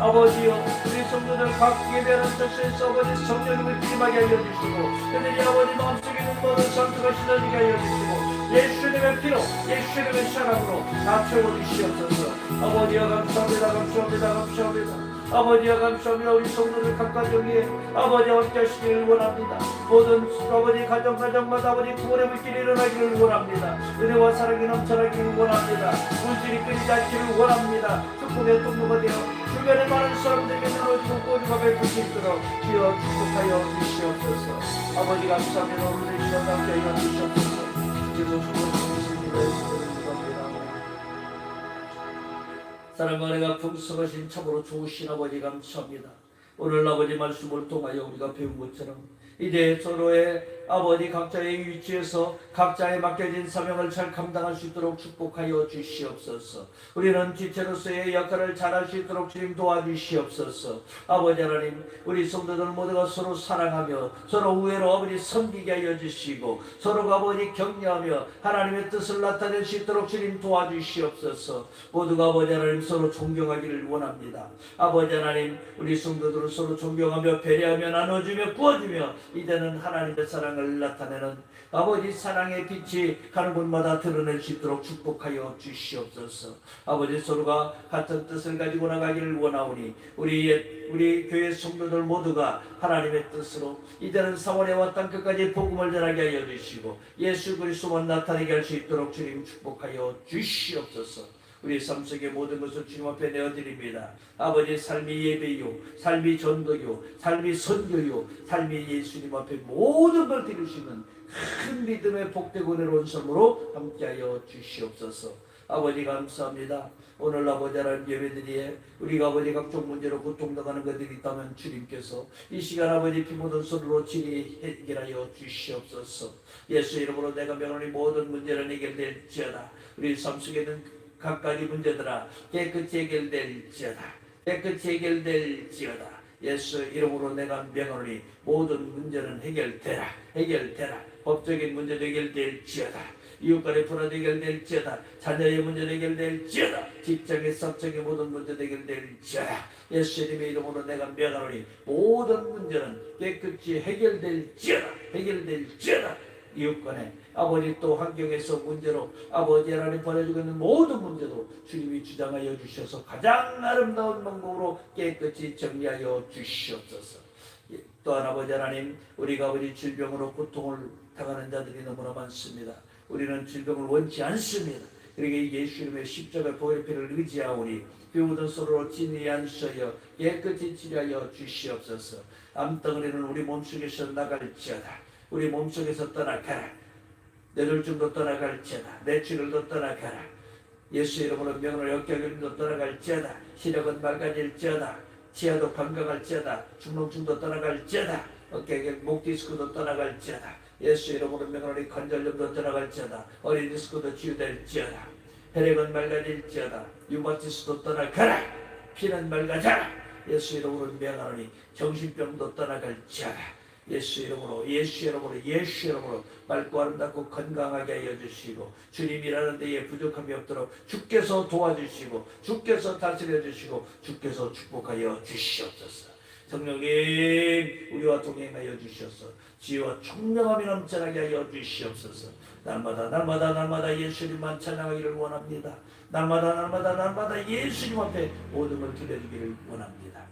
아버지여 우리 성도들 각 예배하는 뜻에서 아버지 성령님을 기림하게 하여 주시고 그들이 아버지 마음속에 있는 모든 상처가 씻어지게 하여 주시고 예수님의 피로 예수님의 사랑으로 다 채워주시옵소서. 아버지여 감사합니다. 아버지여 감사합니다. 우리 성도들 각각 여기에 아버지와 함께 하시기를 원합니다. 모든 아버지 가정마다 아버지 구원의 물길이 일어나기를 원합니다. 은혜와 사랑이 넘쳐나기를 원합니다. 물질이 끊이지 않기를 원합니다. 축복의 통로가 되어 주변의 많은 사람들에게 나눠주고 꼬리가 베풀 수 있도록 주여 축복하여 주시옵소서. 아버지 감사합니다. 오늘의 시간 함께 하여 주시옵소서. 주께서 수고하셨습니다. 사랑과 은혜가 풍성하신 참으로 좋으신 아버지 감사합니다. 오늘 아버지 말씀을 통하여 우리가 배운 것처럼 이제 서로의 아버지 각자의 위치에서 각자의 맡겨진 사명을 잘 감당할 수 있도록 축복하여 주시옵소서. 우리는 지체로서의 역할을 잘할 수 있도록 주님 도와주시옵소서. 아버지 하나님 우리 성도들 모두가 서로 사랑하며 서로 우애로 아버지 섬기게 하여 주시고 서로가 아버지 격려하며 하나님의 뜻을 나타낼 수 있도록 주님 도와주시옵소서. 모두가 아버지 하나님 서로 존경하기를 원합니다. 아버지 하나님 우리 성도들을 서로 존경하며 배려하며 나눠주며 구워주며 이제는 하나님의 사랑을 나타내는 아버지 사랑의 빛이 가는 곳마다 드러낼 수 있도록 축복하여 주시옵소서. 아버지 서로가 같은 뜻을 가지고 나가기를 원하오니 우리 교회 성도들 모두가 하나님의 뜻으로 이제는 사원에와 땅끝까지 복음을 전하게 하여 주시고 예수 그리스도만 나타내게 할 수 있도록 주님 축복하여 주시옵소서. 우리 삶 속의 모든 것을 주님 앞에 내어드립니다. 아버지 삶이 예배요, 삶이 전도요, 삶이 선교요, 삶이 예수님 앞에 모든 걸 드리시는 큰 믿음의 복되고 내려온 삶으로 함께하여 주시옵소서. 아버지 감사합니다. 오늘 아버지 하나님 예배드리에 우리가 아버지 각종 문제로 고통당하는 것들이 있다면 주님께서 이 시간 아버지 피 묻은 손으로 진히 해결하여 주시옵소서. 예수 이름으로 내가 명하니 모든 문제는 해결될지어다. 우리 삶 속에 있는 각가지 문제들아 깨끗이 해결될지어다. 예수 이름으로 내가 명하노니 모든 문제는 해결되라. 법적인 문제도 해결될지어다. 이웃간의 불화도 해결될지어다. 자녀의 문제도 해결될지어다. 직장의 사적인 모든 문제도 해결될지어다. 예수님의 이름으로 내가 명하노니 모든 문제는 깨끗이 해결될지어다. 이웃간에 아버지 또 환경에서 문제로 아버지 하나님 벌어지고 있는 모든 문제도 주님이 주장하여 주셔서 가장 아름다운 방법으로 깨끗이 정리하여 주시옵소서. 또한 아버지 하나님 우리가 아버지 질병으로 고통을 당하는 자들이 너무나 많습니다. 우리는 질병을 원치 않습니다. 그러기에 예수님의 십자가 보혈 피를 의지하오니 피 묻은 손으로 진히 안수하여 깨끗이 치료하여 주시옵소서. 암덩어리는 우리 몸속에서 나갈지어다. 우리 몸속에서 떠나가라. 뇌졸중도 떠나갈지어다. 뇌출혈도 떠나가라. 예수 이름으로 명으로 역경염도 떠나갈지어다. 시력은 맑아질지어다. 치아도 건강할지어다. 중농증도 떠나갈지어다. 어깨 목 디스크도 떠나갈지어다. 예수 이름으로 명으로 관절염도 떠나갈지어다. 어린 디스크도 치유될지어다. 혈액은 맑아질지어다. 유마티스도 떠나가라. 피는 맑아져라. 예수 이름으로 명하노니 정신병도 떠나갈지어다. 예수 이름으로 맑고 아름답고 건강하게 하여 주시고 주님이라는 데에 부족함이 없도록 주께서 도와주시고 주께서 다스려 주시고 주께서 축복하여 주시옵소서. 성령님 우리와 동행하여 주셔서 지혜와 총명함이 넘쳐나게 하여 주시옵소서. 날마다 예수님만 찬양하기를 원합니다. 날마다 예수님 앞에 모든 걸 드려주기를 원합니다.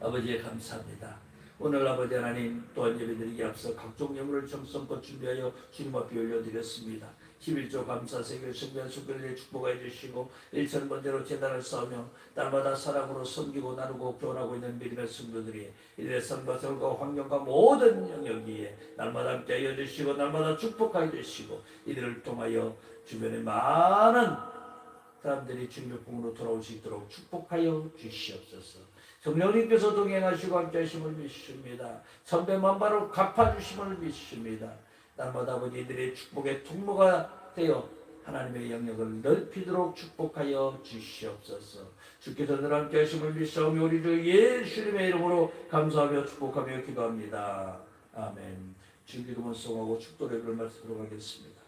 아버지 감사합니다. 오늘 아버지 하나님 또한 예배드리기 앞서 각종 예물을 정성껏 준비하여 주님 앞에 올려드렸습니다. 11조 감사 세계 성전 수교를 축복해 주시고 일천번제로 재단을 쌓으며 날마다 사랑으로 섬기고 나누고 교훈하고 있는 믿음의 성도들이 이들의 삶과 생활과 환경과 모든 영역에 날마다 함께하여 주시고 날마다 축복하여 주시고 이들을 통하여 주변의 많은 사람들이 주님의 품으로 돌아올 수 있도록 축복하여 주시옵소서. 성령님께서 동행하시고 함께하심을 믿습니다. 천배만발로 갚아주심을 믿습니다. 날마다 아버지 이들의 축복의 통로가 되어 하나님의 영역을 넓히도록 축복하여 주시옵소서. 주께서 늘 함께하심을 믿사오며 우리 주 예수님의 이름으로 감사하며 축복하며 기도합니다. 아멘. 주기도문 송하고 축도 예배를 마치도록 하겠습니다.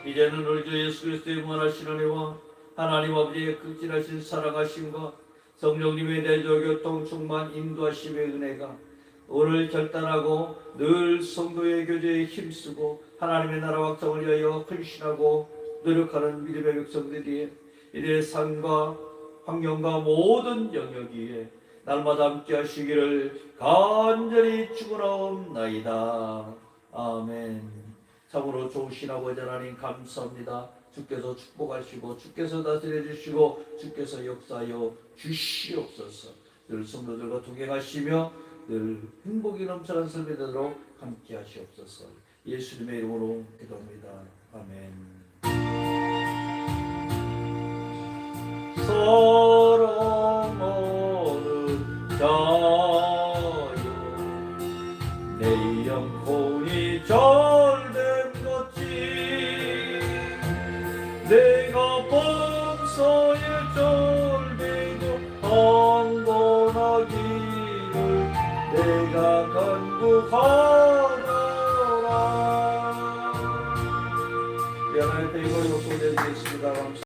이제는 우리 주 예수 그리스도의 무한하신 은혜와 하나님 아버지의 극진하신 사랑하심과 성령님의 내조 교통 충만 인도하심의 은혜가 오늘 결단하고 늘 성도의 교제에 힘쓰고 하나님의 나라 확장을 위하여 헌신하고 노력하는 믿음의 백성들이 이들의 삶과 환경과 모든 영역 위에 날마다 함께 하시기를 간절히 축원하옵나이다. 아멘. 참으로 좋으신 아버지 하나님 감사합니다. 주께서 축복하시고 주께서 다스려 주시고 주께서 역사하여 주시옵소서. 늘 성도들과 동행하시며 늘 행복이 넘쳐난 삶이 되도록 함께 하시옵소서. 예수님의 이름으로 기도합니다. 아멘. 사랑하는 자여 내 영혼이 잘됨 같이 내가 범사에 절대도 한번하기를 내가 간구하노라. 미안할 때 이걸 요청드리겠습니다.